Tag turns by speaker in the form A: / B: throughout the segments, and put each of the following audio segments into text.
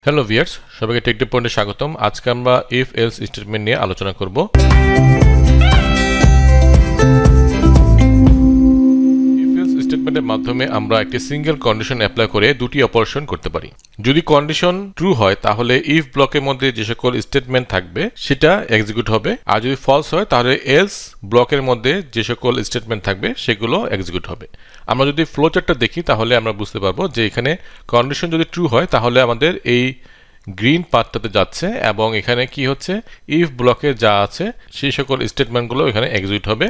A: Hello viewers, সবাইকে take টিপ পয়েন্টে স্বাগতম। আজকে আমরা ইফ এলস স্টেটমেন্ট নিয়ে আলোচনা করব। ইফ এলস স্টেটমেন্টের মাধ্যমে আমরা একটি সিঙ্গেল কন্ডিশন অ্যাপ্লাই করে দুটি অপারেশন করতে পারি। যদি কন্ডিশন ট্রু হয় তাহলে ইফ ব্লকের মধ্যে যে সকল স্টেটমেন্ট থাকবে সেটা এক্সিকিউট হবে, আর যদি ফলস হয় তাহলে এলস ব্লকের মধ্যে যে সকল স্টেটমেন্ট থাকবে সেগুলো এক্সিকিউট হবে। আমরা যদি ফ্লোচার্টটা দেখি তাহলে আমরা বুঝতে পারবো যে এখানে কন্ডিশন যদি ট্রু হয় তাহলে আমাদের এই গ্রিন পাথটাতে যাচ্ছে এবং এখানে কি হচ্ছে, ইফ ব্লকে যা আছে সেই সকল স্টেটমেন্টগুলো এখানে এক্সিকিউট হবে।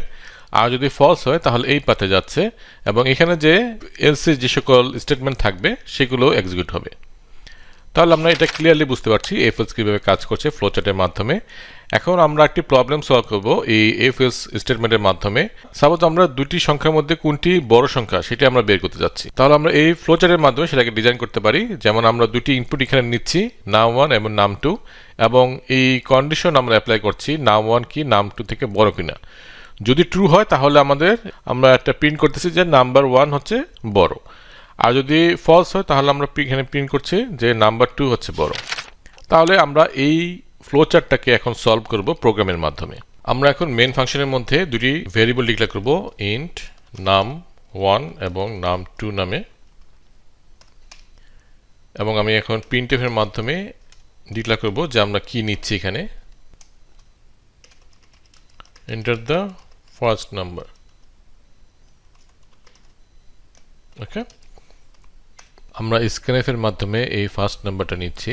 A: আর যদি ফলস হয় তাহলে এই পাথে যাচ্ছে এবং এখানে যে এলসে যে সকল স্টেটমেন্ট থাকবে সেগুলো এক্সিকিউট হবে। তাহলে আমরা এটা ক্লিয়ারলি বুঝতে পারছি এফ এলস কীভাবে কাজ করছে ফ্লোচার্টের মাধ্যমে। এখন আমরা একটি প্রবলেম সলভ করব এই এফ এলস স্টেটমেন্টের মাধ্যমে। সাপোজ আমরা দুটি সংখ্যার মধ্যে কোনটি বড় সংখ্যা সেটা আমরা বের করতে যাচ্ছি। তাহলে আমরা এই ফ্লোচার্টের মাধ্যমে সেটাকে ডিজাইন করতে পারি। যেমন আমরা দুটি ইনপুট এখানে নিচ্ছি, নাম1 এবং নাম2, এবং এই কন্ডিশন আমরা অ্যাপ্লাই করছি নাম1 কি নাম2 থেকে বড় কিনা। যদি ট্রু হয় তাহলে আমরা একটা প্রিন্ট করতেছি যে নাম্বার 1 হচ্ছে বড়, আর যদি ফলস হয় তাহলে আমরা এখানে প্রিন্ট করছি যে নাম্বার 2 হচ্ছে বড়। তাহলে আমরা এই ফ্লোচার্টটাকে এখন সলভ করব প্রোগ্রামের মাধ্যমে। আমরা এখন মেইন ফাংশনের মধ্যে দুটি ভেরিয়েবল ডিক্লেয়ার করব, ইন্ট নাম1 এবং নাম2 নামে, এবং আমি এখন প্রিন্টএফ এর মাধ্যমে ডিক্লেয়ার করব যে আমরা কি নিচ্ছি। এখানে এন্টার দ্য ফার্স্ট নাম্বার। ওকে, আমরা স্ক্যানএফ এর মাধ্যমে এই ফার্স্ট নাম্বারটা নিচ্ছি।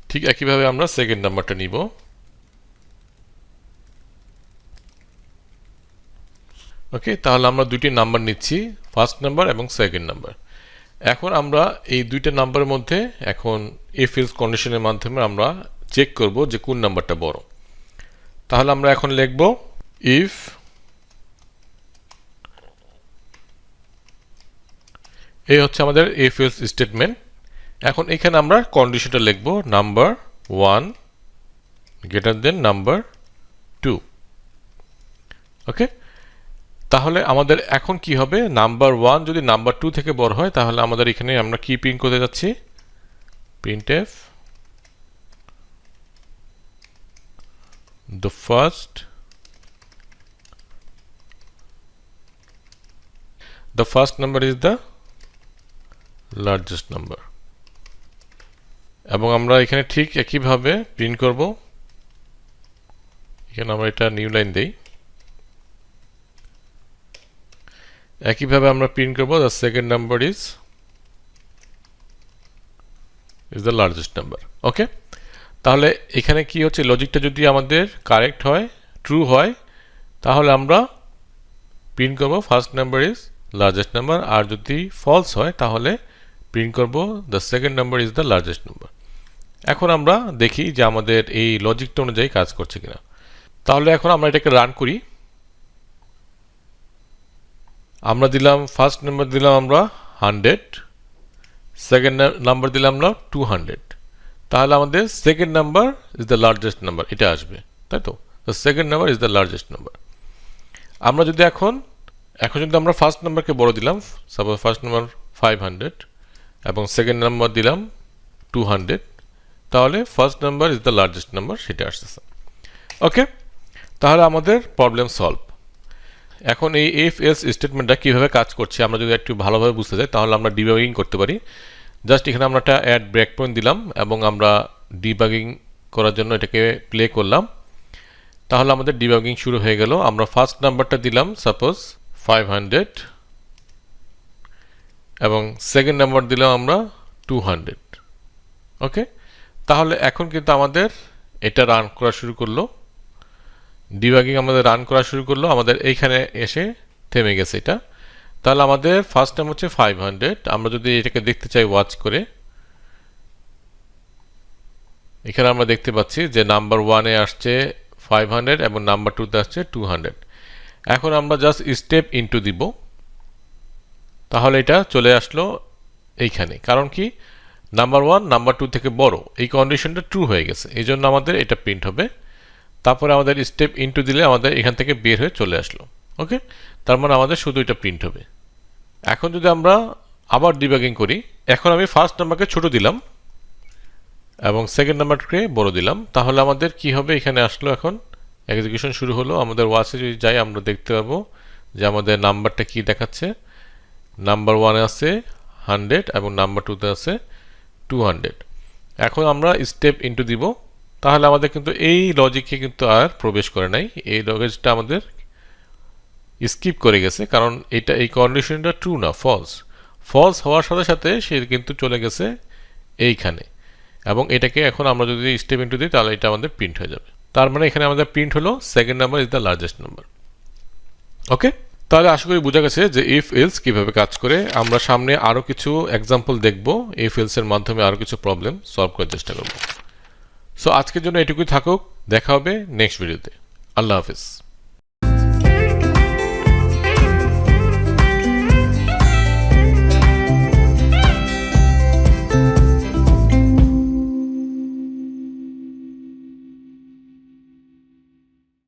A: ঠিক একইভাবে আমরা সেকেন্ড নাম্বারটা নিব। ওকে, তাহলে আমরা দুইটি নাম্বার নিচ্ছি, ফার্স্ট নাম্বার এবং সেকেন্ড নাম্বার। এখন আমরা এই দুইটা নাম্বারের মধ্যে এখন ইফ এলস কন্ডিশনের মাধ্যমে আমরা চেক করব যে কোন নাম্বারটা বড়। তাহলে আমরা এখন লিখব ইফ এই হচ্ছে আমাদের ইফ এলস স্টেটমেন্ট। এখন এখানে আমরা কন্ডিশনটা লিখব নাম্বার 1 গ্রেটার দেন নাম্বার 2। ওকে, তাহলে আমাদের এখন কি হবে, নাম্বার 1 যদি নাম্বার 2 থেকে বড় হয় তাহলে আমাদের এখানে আমরা কি প্রিন্ট করতে যাচ্ছি, printf the first number is the largest number, এবং আমরা এখানে ঠিক একইভাবে প্রিন্ট করব। এখানে আমরা এটা নিউ লাইন দেই, একইভাবে আমরা প্রিন্ট করব the second number is the largest number। ওকে, তাহলে এখানে কি হচ্ছে, লজিকটা যদি আমাদের কারেক্ট হয়, ট্রু হয়, তাহলে আমরা প্রিন্ট করব first number is largest number, আর যদি ফলস হয় তাহলে প্রিন্ট করব the second number is the largest number। এখন আমরা দেখি যে আমাদের এই লজিকটা অনুযায়ী কাজ করছে কিনা। তাহলে এখন আমরা এটাকে রান করি। আমরা দিলাম ফার্স্ট নাম্বার দিলাম আমরা 100, সেকেন্ড নাম্বার দিলাম আমরা 200, তাহলে আমাদের second number is the largest number এটা আসবে, তাই তো? The second number is the largest number. আমরা যদি এখন যদি আমরা ফার্স্ট নাম্বারকে বড় দিলাম, সাপোজ ফার্স্ট নাম্বার 500 এবং সেকেন্ড নাম্বার দিলাম 200, তাহলে first number is the largest number সেটা আসতেছে। ওকে, তাহলে আমাদের প্রবলেম সলভ। এখন এই ইফ এলস স্টেটমেন্টটা কীভাবে কাজ করছে আমরা যদি একটু ভালোভাবে বুঝতে চাই তাহলে আমরা ডিবাগিং করতে পারি। জাস্ট এখানে আমরা একটা অ্যাড ব্রেক পয়েন্ট দিলাম এবং আমরা ডিবাগিং করার জন্য এটাকে প্লে করলাম। তাহলে আমাদের ডিবাগিং শুরু হয়ে গেল। আমরা ফার্স্ট নাম্বারটা দিলাম সাপোজ 500 এবং সেকেন্ড নাম্বার দিলাম আমরা 200। ওকে, তাহলে এখন কিন্তু আমাদের এটা রান করা শুরু করলো, ডিবাগিং আমাদের রান করা শুরু করলো, আমাদের এইখানে এসে থেমে গেছে এটা। তাহলে আমাদের ফার্স্ট নাম হচ্ছে 500। আমরা যদি এটাকে দেখতে চাই ওয়াচ করে, এখানে আমরা দেখতে পাচ্ছি যে নাম্বার 1-এ আসছে 500 এবং নাম্বার 2-তে আসছে 200। এখন আমরা জাস্ট স্টেপ ইনটু দিব, তাহলে এটা চলে আসলো এইখানে। কারণ কি, নাম্বার 1 নাম্বার 2 থেকে বড়, এই কন্ডিশনটা ট্রু হয়ে গেছে, এই জন্য আমাদের এটা প্রিন্ট হবে। তারপরে আমাদের স্টেপ ইনটু দিলে আমাদের এখান থেকে বের হয়ে চলে আসলো। ওকে, তার মানে আমাদের শুধু এটা প্রিন্ট হবে। এখন যদি আমরা আবার ডিবাগিং করি। এখন আমি ফার্স্ট নাম্বারকে ছোট দিলাম এবং সেকেন্ড নাম্বারকে বড় দিলাম, তাহলে আমাদের কি হবে? এখানে আসলো, এখন এক্সিকিউশন শুরু হলো। আমাদের ওয়াচে যদি যাই আমরা দেখতে পাবো যে আমাদের নাম্বারটা কি দেখাচ্ছে। নাম্বার 1 আছে 100 এবং নাম্বার 2তে আছে 200। এখন আমরা স্টেপ ইনটু দিব, তাহলে আমাদের কিন্তু এই লজিকে কিন্তু আর প্রবেশ করে নাই, এই লজিকটা আমাদের স্কিপ করে গেছে, কারণ এটা এই কন্ডিশনটা ট্রু না, ফলস। ফলস হওয়ার সাথে সাথে সে কিন্তু চলে গেছে এইখানে, এবং এটাকে এখন আমরা যদি স্টেপ ইনটু দিই তাহলে এটা আমাদের প্রিন্ট হয়ে যাবে। তার মানে এখানে আমাদের প্রিন্ট হলো second number is the largest number. Okay, তাহলে আশা করি বোঝা গেছে যে ইফ এলস কিভাবে কাজ করে। আমরা সামনে আরো কিছু এক্সাম্পল দেখব, ইফ এলস এর মাধ্যমে আরো কিছু প্রবলেম সলভ করার চেষ্টা করব। সো আজকের জন্য এটুকুই থাকুক, দেখা হবে নেক্সট ভিডিওতে। আল্লাহ হাফিজ।